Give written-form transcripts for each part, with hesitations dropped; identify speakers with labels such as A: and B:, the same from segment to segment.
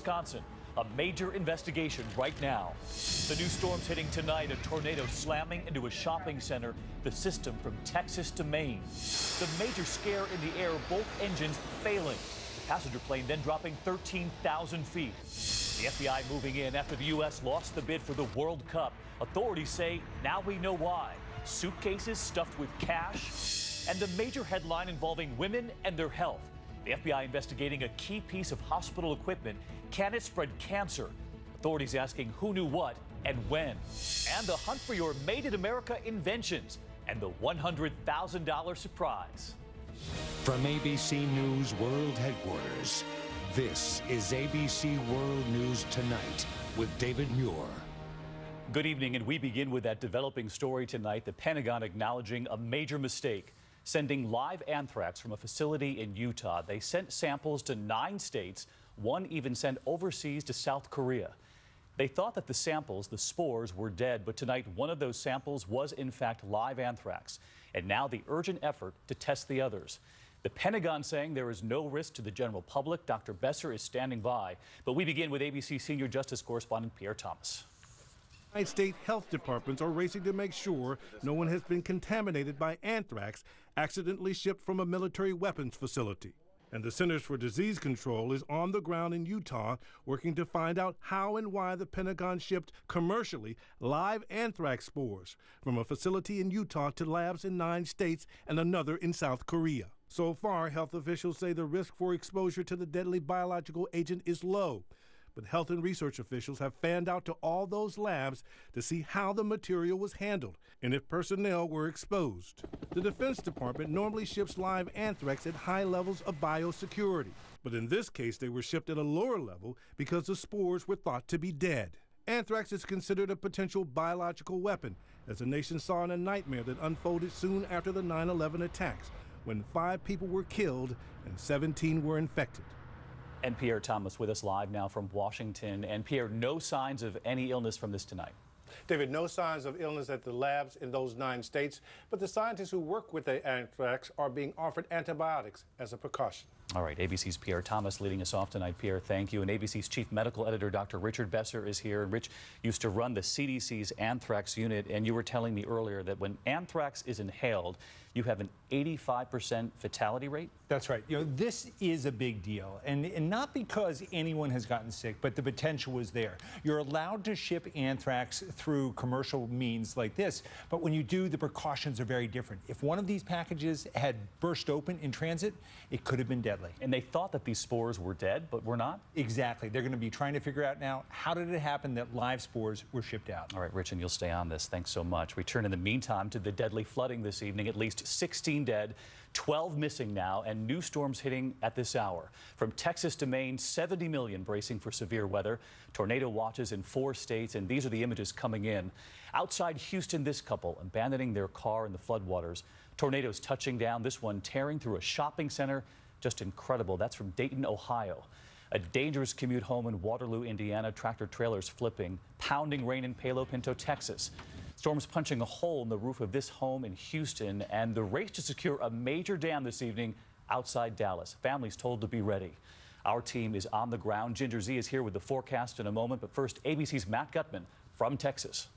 A: Wisconsin. A major investigation right now. The new storm's hitting tonight, a tornado slamming into a shopping center, the system from Texas to Maine. The major scare in the air, both engines failing. The passenger plane then dropping 13,000 feet. The FBI moving in after the U.S. lost the bid for the World Cup. Authorities say now we know why. Suitcases stuffed with cash, and a major headline involving women and their health. The FBI investigating a key piece of hospital equipment. Can it spread cancer? Authorities asking who knew what and when. And the hunt for your Made in America inventions and the $100,000 surprise.
B: From ABC News World Headquarters, this is ABC World News Tonight with David Muir.
A: Good evening, and we begin with that developing story tonight. The Pentagon acknowledging a major mistake, sending live anthrax from a facility in Utah. They sent samples to 9 states. One even sent overseas to South Korea. They thought that the samples, the spores, were dead, but tonight one of those samples was in fact live anthrax. And now the urgent effort to test the others. The Pentagon saying there is no risk to the general public. Dr. Besser is standing by. But we begin with ABC senior justice correspondent Pierre Thomas.
C: State health departments are racing to make sure no one has been contaminated by anthrax accidentally shipped from a military weapons facility. And the Centers for Disease Control is on the ground in Utah working to find out how and why the Pentagon shipped commercially live anthrax spores from a facility in Utah to labs in 9 states and another in South Korea. So far, health officials say the risk for exposure to the deadly biological agent is low. But health and research officials have fanned out to all those labs to see how the material was handled and if personnel were exposed. The Defense Department normally ships live anthrax at high levels of biosecurity, but in this case they were shipped at a lower level because the spores were thought to be dead. Anthrax is considered a potential biological weapon, as the nation saw in a nightmare that unfolded soon after the 9/11 attacks, when 5 people were killed and 17 were infected.
A: And Pierre Thomas with us live now from Washington. And Pierre, no signs of any illness from this tonight.
D: David, no signs of illness at the labs in those 9 states, but the scientists who work with the anthrax are being offered antibiotics as a precaution.
A: All right, ABC's Pierre Thomas leading us off tonight. Pierre, thank you. And ABC's chief medical editor, Dr. Richard Besser, is here. And Rich used to run the CDC's anthrax unit, and you were telling me earlier that when anthrax is inhaled, you have an 85% fatality rate?
E: That's right. You know, this is a big deal, and not because anyone has gotten sick, but the potential was there. You're allowed to ship anthrax through commercial means like this, but when you do, the precautions are very different. If one of these packages had burst open in transit, it could have been deadly.
A: And they thought that these spores were dead, but were not?
E: Exactly. They're going to be trying to figure out now, how did it happen that live spores were shipped out?
A: All right, Rich, and you'll stay on this. Thanks so much. We turn in the meantime to the deadly flooding this evening. At least 16 dead, 12 missing now, and new storms hitting at this hour. From Texas to Maine, 70 million bracing for severe weather. Tornado watches in 4 states, and these are the images coming in. Outside Houston, this couple abandoning their car in the floodwaters. Tornadoes touching down, this one tearing through a shopping center. Just incredible. That's from Dayton, Ohio. A dangerous commute home in Waterloo, Indiana. Tractor trailers flipping. Pounding rain in Palo Pinto, Texas. Storms punching a hole in the roof of this home in Houston, and the race to secure a major dam this evening outside Dallas. Families told to be ready. Our team is on the ground. Ginger Z is here with the forecast in a moment, but first, ABC's Matt Gutman from Texas.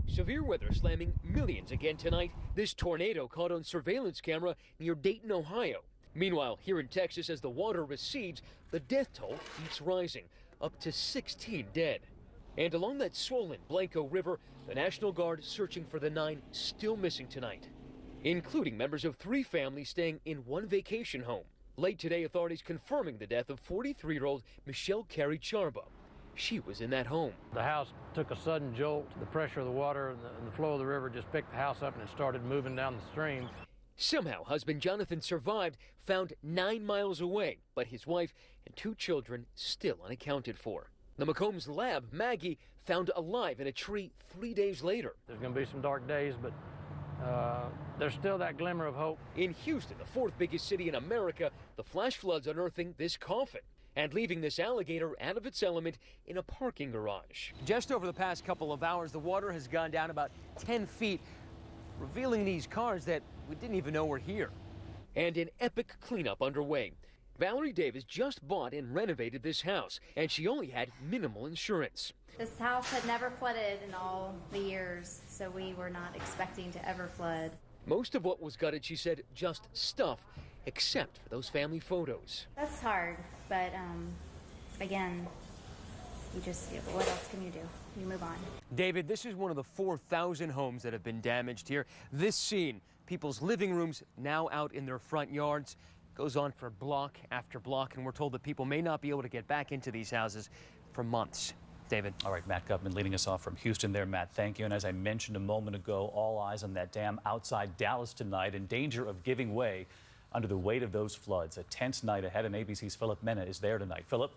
F: Severe weather slamming millions again tonight. This tornado caught on surveillance camera near Dayton, Ohio. Meanwhile, here in Texas, as the water recedes, the death toll keeps rising, up to 16 dead. And along that swollen Blanco River, the National Guard searching for the 9 still missing tonight, including members of 3 families staying in one vacation home. Late today, authorities confirming the death of 43-year-old Michelle Carey Charba. She was in that home.
G: The house took a sudden jolt. The pressure of the water and the flow of the river just picked the house up and it started moving down the stream.
F: Somehow, husband Jonathan survived, found 9 miles away, but his wife and 2 children still unaccounted for. The McCombs lab, Maggie, found alive in a tree 3 days later.
G: There's going to be some dark days, but there's still that glimmer of hope.
F: In Houston, the 4th biggest city in America, the flash floods unearthing this coffin and leaving this alligator out of its element in a parking garage.
H: Just over the past couple of hours, the water has gone down about 10 feet, revealing these cars that we didn't even know were here.
F: And an epic cleanup underway. Valerie Davis just bought and renovated this house, and she only had minimal insurance.
I: This house had never flooded in all the years, so we were not expecting to ever flood.
F: Most of what was gutted, she said, just stuff, except for those family photos.
I: That's hard, but again, what else can you do? You move on.
H: David, this is one of the 4,000 homes that have been damaged here. This scene, people's living rooms now out in their front yards, goes on for block after block, and we're told that people may not be able to get back into these houses for months. David.
A: All right, Matt Gutman leading us off from Houston there. Matt, thank you. And as I mentioned a moment ago, all eyes on that dam outside Dallas tonight in danger of giving way under the weight of those floods. A tense night ahead, and ABC's Philip Mena is there tonight. Philip.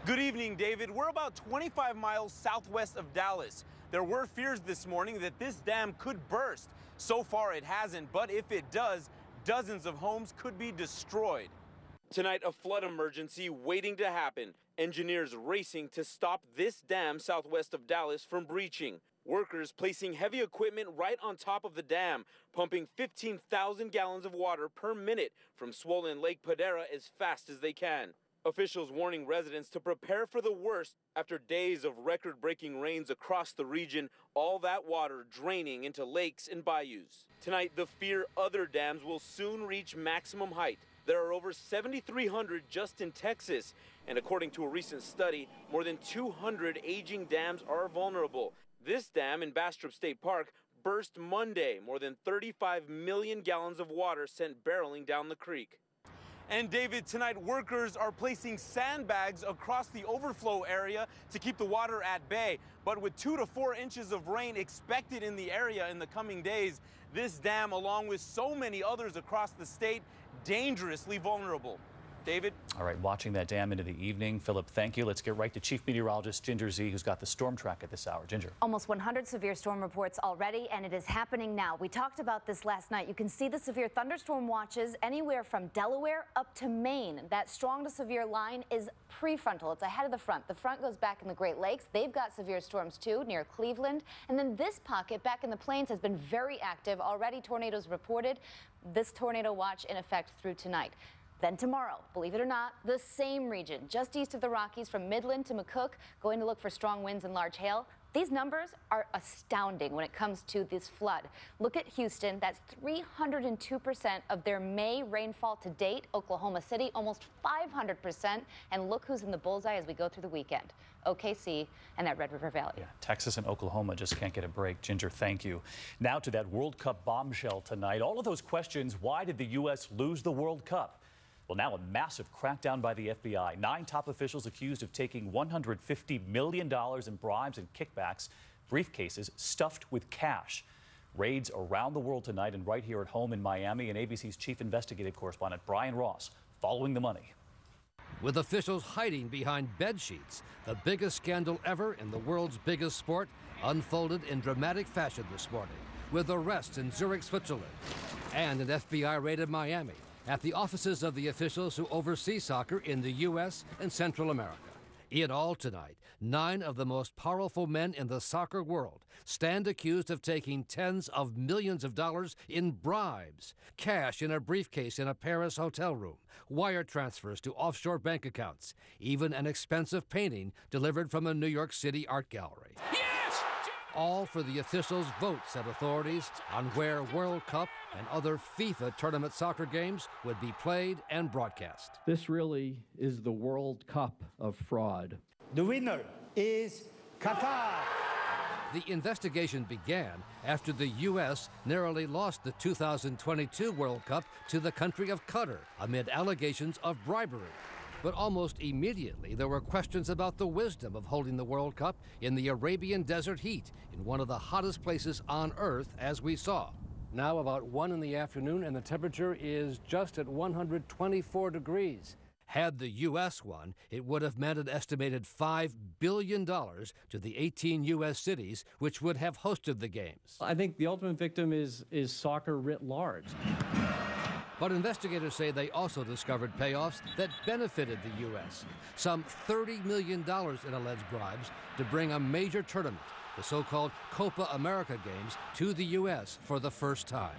J: Good evening, David. We're about 25 miles southwest of Dallas. There were fears this morning that this dam could burst. So far it hasn't, but if it does, dozens of homes could be destroyed. Tonight, a flood emergency waiting to happen. Engineers racing to stop this dam southwest of Dallas from breaching. Workers placing heavy equipment right on top of the dam, pumping 15,000 gallons of water per minute from swollen Lake Padera as fast as they can. Officials warning residents to prepare for the worst after days of record-breaking rains across the region, all that water draining into lakes and bayous. Tonight, the fear other dams will soon reach maximum height. There are over 7,300 just in Texas, and according to a recent study, more than 200 aging dams are vulnerable. This dam in Bastrop State Park burst Monday, more than 35 million gallons of water sent barreling down the creek. And David, tonight workers are placing sandbags across the overflow area to keep the water at bay. But with 2 to 4 inches of rain expected in the area in the coming days, this dam, along with so many others across the state, dangerously vulnerable. David?
A: All right, watching that dam into the evening. Philip, thank you. Let's get right to Chief Meteorologist Ginger Z, who's got the storm track at this hour. Ginger.
K: Almost 100 severe storm reports already, and it is happening now. We talked about this last night. You can see the severe thunderstorm watches anywhere from Delaware up to Maine. That strong to severe line is prefrontal. It's ahead of the front. The front goes back in the Great Lakes. They've got severe storms too, near Cleveland. And then this pocket back in the plains has been very active. Already tornadoes reported. This tornado watch in effect through tonight. Then tomorrow, believe it or not, the same region, just east of the Rockies from Midland to McCook, going to look for strong winds and large hail. These numbers are astounding when it comes to this flood. Look at Houston, that's 302% of their May rainfall to date. Oklahoma City, almost 500%. And look who's in the bullseye as we go through the weekend. OKC and that Red River Valley.
A: Yeah, Texas and Oklahoma just can't get a break. Ginger, thank you. Now to that World Cup bombshell tonight. All of those questions, why did the U.S. lose the World Cup? Well, now a massive crackdown by the FBI. 9 top officials accused of taking $150 million in bribes and kickbacks, briefcases stuffed with cash. Raids around the world tonight and right here at home in Miami, and ABC's chief investigative correspondent Brian Ross following the money.
L: With officials hiding behind bed sheets, the biggest scandal ever in the world's biggest sport unfolded in dramatic fashion this morning, with arrests in Zurich, Switzerland, and an FBI raid in Miami at the offices of the officials who oversee soccer in the U.S. and Central America. In all tonight, 9 of the most powerful men in the soccer world stand accused of taking tens of millions of dollars in bribes, cash in a briefcase in a Paris hotel room, wire transfers to offshore bank accounts, even an expensive painting delivered from a New York City art gallery. All for the officials' votes at authorities on where World Cup and other FIFA tournament soccer games would be played and broadcast.
M: This really is the World Cup of fraud.
N: The winner is Qatar.
L: The investigation began after the U.S. narrowly lost the 2022 World Cup to the country of Qatar amid allegations of bribery. But almost immediately, there were questions about the wisdom of holding the World Cup in the Arabian desert heat, in one of the hottest places on Earth, as we saw. Now about 1 in the afternoon, and the temperature is just at 124 degrees. Had the U.S. won, it would have meant an estimated $5 billion to the 18 U.S. cities which would have hosted the games.
M: I think the ultimate victim is soccer writ large.
L: But investigators say they also discovered payoffs that benefited the U.S. Some $30 million in alleged bribes to bring a major tournament, the so-called Copa America Games, to the U.S. for the first time.